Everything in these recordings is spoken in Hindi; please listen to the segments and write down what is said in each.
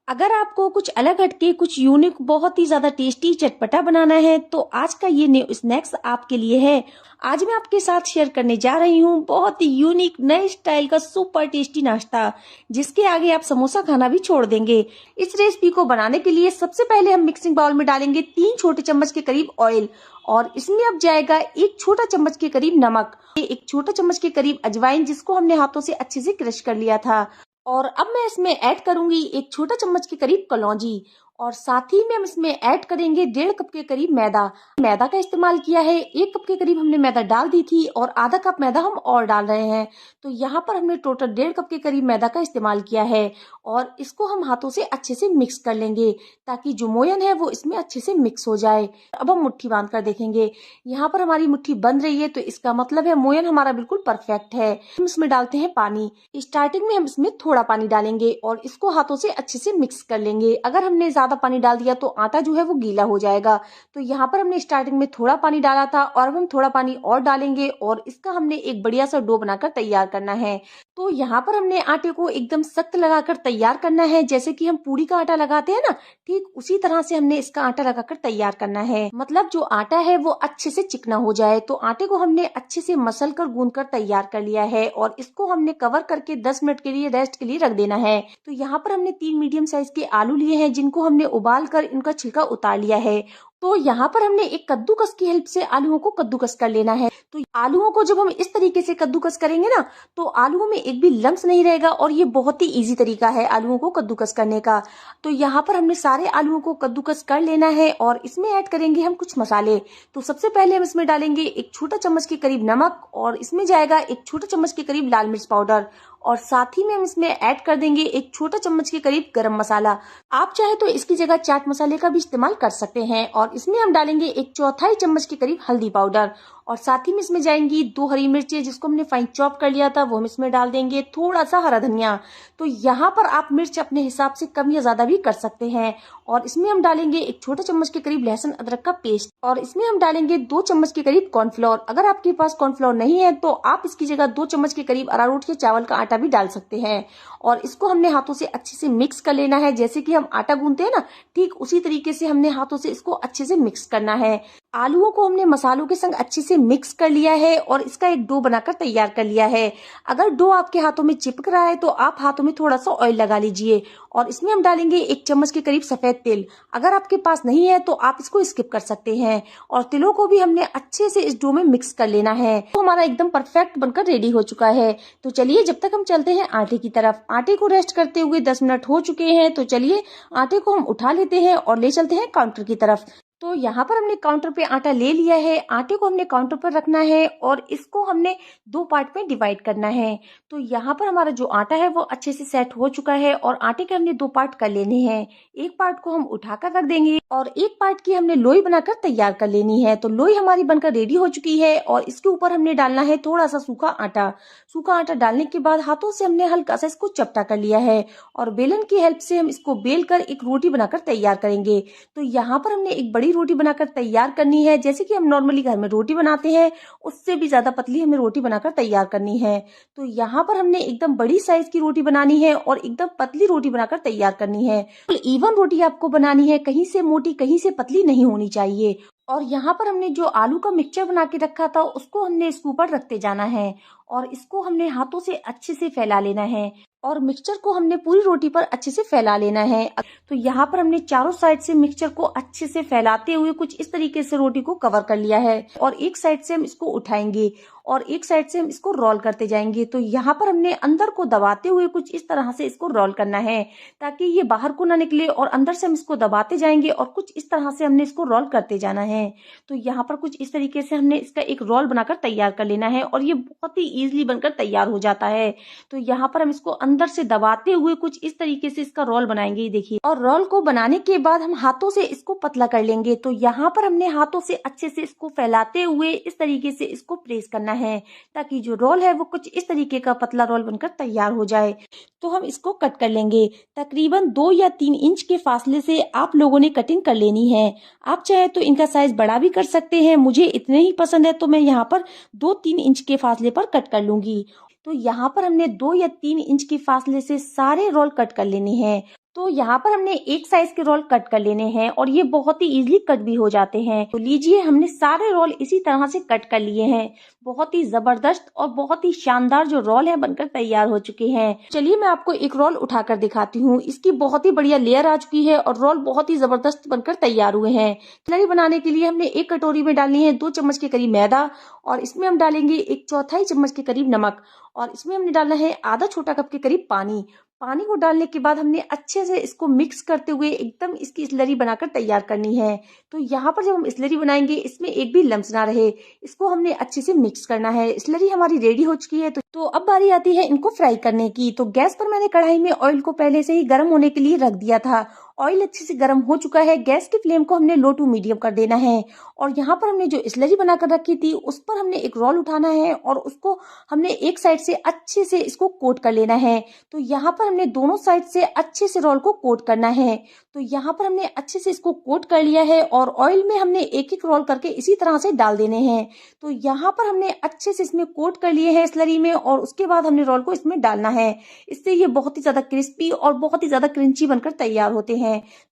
अगर आपको कुछ अलग हटके, कुछ यूनिक, बहुत ही ज्यादा टेस्टी चटपटा बनाना है तो आज का ये न्यू स्नैक्स आपके लिए है। आज मैं आपके साथ शेयर करने जा रही हूँ बहुत ही यूनिक नए स्टाइल का सुपर टेस्टी नाश्ता, जिसके आगे आप समोसा खाना भी छोड़ देंगे। इस रेसिपी को बनाने के लिए सबसे पहले हम मिक्सिंग बाउल में डालेंगे 3 छोटे चम्मच के करीब ऑयल, और इसमें अब जाएगा 1 छोटा चम्मच के करीब नमक, 1 छोटा चम्मच के करीब अजवाइन जिसको हमने हाथों से अच्छे से क्रश कर लिया था, और अब मैं इसमें ऐड करूंगी 1 छोटा चम्मच के करीब कलौंजी, और साथ ही में हम इसमें ऐड करेंगे 1.5 कप के करीब मैदा। मैदा का इस्तेमाल किया है, 1 कप के करीब हमने मैदा डाल दी थी और आधा कप मैदा हम और डाल रहे हैं। तो यहाँ पर हमने टोटल 1.5 कप के करीब मैदा का इस्तेमाल किया है, और इसको हम हाथों से अच्छे से मिक्स कर लेंगे ताकि जो मोयन है वो इसमें अच्छे से मिक्स हो जाए। अब हम मुट्ठी बांध कर देखेंगे। यहाँ पर हमारी मुट्ठी बन रही है तो इसका मतलब है मोयन हमारा बिल्कुल परफेक्ट है। हम इसमें डालते हैं पानी। स्टार्टिंग में हम इसमें थोड़ा पानी डालेंगे और इसको हाथों से अच्छे से मिक्स कर लेंगे। अगर हमने ज्यादा पानी डाल दिया तो आटा जो है वो गीला हो जाएगा। तो यहाँ पर हमने स्टार्टिंग में थोड़ा पानी डाला था और अब हम थोड़ा पानी और डालेंगे, और इसका हमने एक बढ़िया सा डो बनाकर तैयार करना है। तो यहाँ पर हमने आटे को एकदम सख्त लगाकर तैयार करना है, जैसे कि हम पूरी का आटा लगाते हैं ना, ठीक उसी तरह से हमने इसका आटा लगाकर तैयार करना है। मतलब जो आटा है वो अच्छे से चिकना हो जाए। तो आटे को हमने अच्छे से मसल कर गूंद कर तैयार कर लिया है, और इसको हमने कवर करके 10 मिनट के लिए रेस्ट के लिए रख देना है। तो यहाँ पर हमने 3 मीडियम साइज के आलू लिए हैं जिनको हमने उबाल कर इनका छिलका उतार लिया है। तो यहाँ पर हमने एक कद्दूकस की हेल्प से आलूओं को कद्दूकस कर लेना है। तो आलूओं को जब हम इस तरीके से कद्दूकस करेंगे ना, तो आलूओं में एक भी लम्स नहीं रहेगा, और ये बहुत ही इजी तरीका है आलूओं को कद्दूकस करने का। तो यहाँ पर हमने सारे आलूओं को कद्दूकस कर लेना है, और इसमें ऐड करेंगे हम कुछ मसाले। तो सबसे पहले हम इसमें डालेंगे 1 छोटा चम्मच के करीब नमक, और इसमें जाएगा 1 छोटा चम्मच के करीब लाल मिर्च पाउडर, और साथ ही में हम इसमें ऐड कर देंगे 1 छोटा चम्मच के करीब गरम मसाला। आप चाहे तो इसकी जगह चाट मसाले का भी इस्तेमाल कर सकते हैं। और इसमें हम डालेंगे 1/4 चम्मच के करीब हल्दी पाउडर, और साथ ही में इसमें जाएंगी 2 हरी मिर्चें जिसको हमने फाइन चॉप कर लिया था, वो हम इसमें डाल देंगे। थोड़ा सा हरा धनिया। तो यहाँ पर आप मिर्च अपने हिसाब से कम या ज्यादा भी कर सकते हैं। और इसमें हम डालेंगे 1 छोटा चम्मच के करीब लहसुन अदरक का पेस्ट, और इसमें हम डालेंगे 2 चम्मच के करीब कॉर्नफ्लोर। अगर आपके पास कॉर्नफ्लोर नहीं है तो आप इसकी जगह 2 चम्मच के करीब अरारोट या चावल का आटा भी डाल सकते हैं। और इसको हमने हाथों से अच्छे से मिक्स कर लेना है, जैसे कि हम आटा गूंथते हैं ना, ठीक उसी तरीके से हमने हाथों से इसको अच्छे से मिक्स करना है। आलूओं को हमने मसालों के संग अच्छे से मिक्स कर लिया है और इसका एक डो बनाकर तैयार कर लिया है। अगर डो आपके हाथों में चिपक रहा है तो आप हाथों में थोड़ा सा ऑयल लगा लीजिए, और इसमें हम डालेंगे 1 चम्मच के करीब सफेद तिल। अगर आपके पास नहीं है तो आप इसको स्किप कर सकते हैं। और तिलों को भी हमने अच्छे से इस डो में मिक्स कर लेना है। तो हमारा एकदम परफेक्ट बनकर रेडी हो चुका है। तो चलिए जब तक हम चलते हैं आटे की तरफ। आटे को रेस्ट करते हुए 10 मिनट हो चुके हैं, तो चलिए आटे को हम उठा लेते हैं और ले चलते हैं काउंटर की तरफ। तो यहाँ पर हमने काउंटर पे आटा ले लिया है। आटे को हमने काउंटर पर रखना है और इसको हमने 2 पार्ट में डिवाइड करना है। तो यहाँ पर हमारा जो आटा है वो अच्छे से सेट हो चुका है, और आटे के हमने 2 पार्ट कर लेने हैं। एक पार्ट को हम उठाकर रख देंगे और एक पार्ट की हमने लोई बनाकर तैयार कर लेनी है। तो लोई हमारी बनकर रेडी हो चुकी है, और इसके ऊपर हमने डालना है थोड़ा सा सूखा आटा। सूखा आटा डालने के बाद हाथों से हमने हल्का सा इसको चपटा कर लिया है, और बेलन की हेल्प से हम इसको बेल कर एक रोटी बनाकर तैयार करेंगे। तो यहाँ पर हमने एक बड़ी रोटी बनाकर तैयार करनी है, जैसे कि हम नॉर्मली घर में रोटी बनाते हैं उससे भी ज्यादा पतली हमें रोटी बनाकर तैयार करनी है। तो यहाँ पर हमने एकदम बड़ी साइज की रोटी बनानी है और एकदम पतली रोटी बनाकर तैयार करनी है। इवन रोटी आपको बनानी है, कहीं से मोटी कहीं से पतली नहीं होनी चाहिए। और यहाँ पर हमने जो आलू का मिक्सचर बना के रखा था उसको हमने इसके ऊपर रखते जाना है, और इसको हमने हाथों से अच्छे से फैला लेना है, और मिक्सचर को हमने पूरी रोटी पर अच्छे से फैला लेना है। तो यहाँ पर हमने चारों साइड से मिक्सचर को अच्छे से फैलाते हुए कुछ इस तरीके से रोटी को कवर कर लिया है, और एक साइड से हम इसको उठाएंगे और एक साइड से हम इसको रोल करते जाएंगे। तो यहाँ पर हमने अंदर को दबाते हुए कुछ इस तरह से इसको रोल करना है ताकि ये बाहर को ना निकले, और अंदर से हम इसको दबाते जाएंगे और कुछ इस तरह से हमने इसको रोल करते जाना है। तो यहाँ पर कुछ इस तरीके से हमने इसका एक रोल बनाकर तैयार कर लेना है, और ये बहुत ही इजीली बनकर तैयार हो जाता है। तो यहाँ पर हम इसको अंदर से दबाते हुए कुछ इस तरीके से इसका रोल बनाएंगे, ये देखिए। और रोल को बनाने के बाद हम हाथों से इसको पतला कर लेंगे। तो यहाँ पर हमने हाथों से अच्छे से इसको फैलाते हुए इस तरीके से इसको प्रेस करना है ताकि जो रोल है वो कुछ इस तरीके का पतला रोल बनकर तैयार हो जाए। तो हम इसको कट कर लेंगे। तकरीबन 2 या 3 इंच के फासले से आप लोगों ने कटिंग कर लेनी है। आप चाहे तो इनका साइज बड़ा भी कर सकते हैं, मुझे इतने ही पसंद है तो मैं यहाँ पर 2-3 इंच के फासले पर कट कर लूंगी। तो यहाँ पर हमने 2 या 3 इंच के फासले से सारे रोल कट कर लेने हैं। तो यहाँ पर हमने एक साइज के रोल कट कर लेने हैं और ये बहुत ही इजीली कट भी हो जाते हैं। तो लीजिए, हमने सारे रोल इसी तरह से कट कर लिए हैं। बहुत ही जबरदस्त और बहुत ही शानदार जो रोल है बनकर तैयार हो चुके हैं। चलिए मैं आपको एक रोल उठाकर दिखाती हूँ। इसकी बहुत ही बढ़िया लेयर आ चुकी है और रोल बहुत ही जबरदस्त बनकर तैयार हुए हैं। स्लरी बनाने के लिए हमने एक कटोरी में डालनी है 2 चम्मच के करीब मैदा और इसमें हम डालेंगे 1/4 चम्मच के करीब नमक और इसमें हमने डालना है आधा छोटा कप के करीब पानी। पानी को डालने के बाद हमने अच्छे से इसको मिक्स करते हुए एकदम इसकी स्लरी बनाकर तैयार करनी है। तो यहाँ पर जब हम स्लरी बनाएंगे इसमें एक भी लम्स ना रहे, इसको हमने अच्छे से मिक्स करना है। स्लरी हमारी रेडी हो चुकी है। तो अब बारी आती है इनको फ्राई करने की। तो गैस पर मैंने कढ़ाई में ऑयल को पहले से ही गर्म होने के लिए रख दिया था। ऑयल अच्छे से गर्म हो चुका है। गैस की फ्लेम को हमने लो टू मीडियम कर देना है और यहाँ पर हमने जो स्लरी बनाकर रखी थी उस पर हमने एक रोल उठाना है और उसको हमने एक साइड से अच्छे से इसको कोट कर लेना है। तो यहाँ पर हमने दोनों साइड से अच्छे से रोल को कोट करना है। तो यहाँ पर हमने अच्छे से इसको कोट कर लिया है और ऑयल में हमने एक एक रोल करके इसी तरह से डाल देने हैं। तो यहाँ पर हमने अच्छे से इसमें कोट कर लिए हैं स्लरी में और उसके बाद हमने रोल को इसमें डालना है। इससे ये बहुत ही ज्यादा क्रिस्पी और बहुत ही ज्यादा क्रंची बनकर तैयार होते हैं।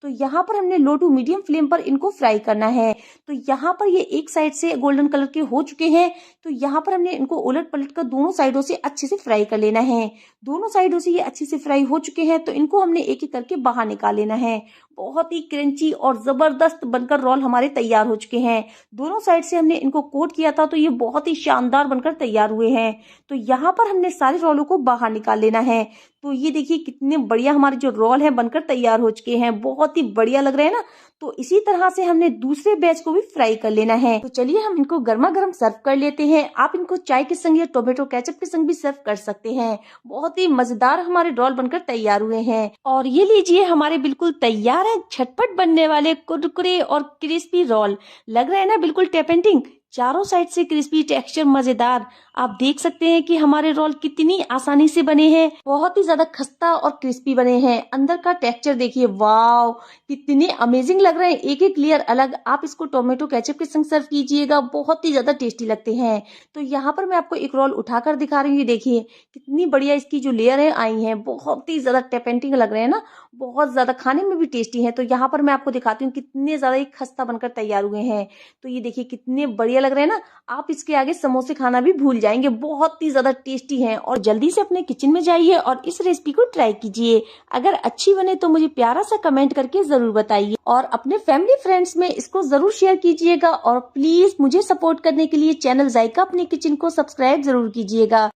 तो यहाँ पर हमने लो टू मीडियम फ्लेम पर इनको फ्राई करना है। तो यहाँ पर ये एक साइड से गोल्डन कलर के हो चुके हैं। तो यहाँ पर हमने इनको उलट पलट कर दोनों साइडों से अच्छे से फ्राई कर लेना है। दोनों साइडों से ये अच्छे से फ्राई हो चुके हैं तो इनको हमने एक एक करके बाहर निकाल लेना है। बहुत ही क्रंची और जबरदस्त बनकर रोल हमारे तैयार हो चुके हैं। दोनों साइड से हमने इनको कोट किया था तो ये बहुत ही शानदार बनकर तैयार हुए हैं। तो यहाँ पर हमने सारे रोलों को बाहर निकाल लेना है। तो ये देखिए कितने बढ़िया हमारे जो रोल है बनकर तैयार हो चुके हैं। बहुत ही बढ़िया लग रहे हैं ना। तो इसी तरह से हमने दूसरे बैच को भी फ्राई कर लेना है। तो चलिए हम इनको गर्मा गर्म सर्व कर लेते हैं। आप इनको चाय के संग या टोमेटो केचप के संग भी सर्व कर सकते हैं। बहुत ही मजेदार हमारे रोल बनकर तैयार हुए हैं। और ये लीजिए हमारे बिल्कुल तैयार है झटपट बनने वाले कुरकुरे और क्रिस्पी रोल। लग रहे हैं ना बिल्कुल टेम्पटिंग। चारों साइड से क्रिस्पी, टेक्सचर मजेदार। आप देख सकते हैं कि हमारे रोल कितनी आसानी से बने हैं। बहुत ही ज्यादा खस्ता और क्रिस्पी बने हैं। अंदर का टेक्सचर देखिए, वाव कितने अमेजिंग लग रहे हैं। एक एक लेयर अलग। आप इसको टोमेटो केचप के संग सर्व कीजिएगा, बहुत ही ज्यादा टेस्टी लगते हैं। तो यहाँ पर मैं आपको एक रोल उठाकर दिखा रही हूँ। देखिए कितनी बढ़िया इसकी जो लेयर है आई है। बहुत ही ज्यादा टेम्पटिंग लग रहे हैं ना, बहुत ज्यादा खाने में भी टेस्टी है। तो यहाँ पर मैं आपको दिखाती हूँ कितने ज्यादा ये खस्ता बनकर तैयार हुए हैं। तो ये देखिए कितने बढ़िया लग रहे हैं ना। आप इसके आगे समोसे खाना भी भूल जाएंगे। बहुत ही ज्यादा टेस्टी हैं। और जल्दी से अपने किचन में जाइए और इस रेसिपी को ट्राई कीजिए। अगर अच्छी बने तो मुझे प्यारा सा कमेंट करके जरूर बताइए और अपने फैमिली फ्रेंड्स में इसको जरूर शेयर कीजिएगा। और प्लीज मुझे सपोर्ट करने के लिए चैनल जायका अपने किचन को सब्सक्राइब जरूर कीजिएगा।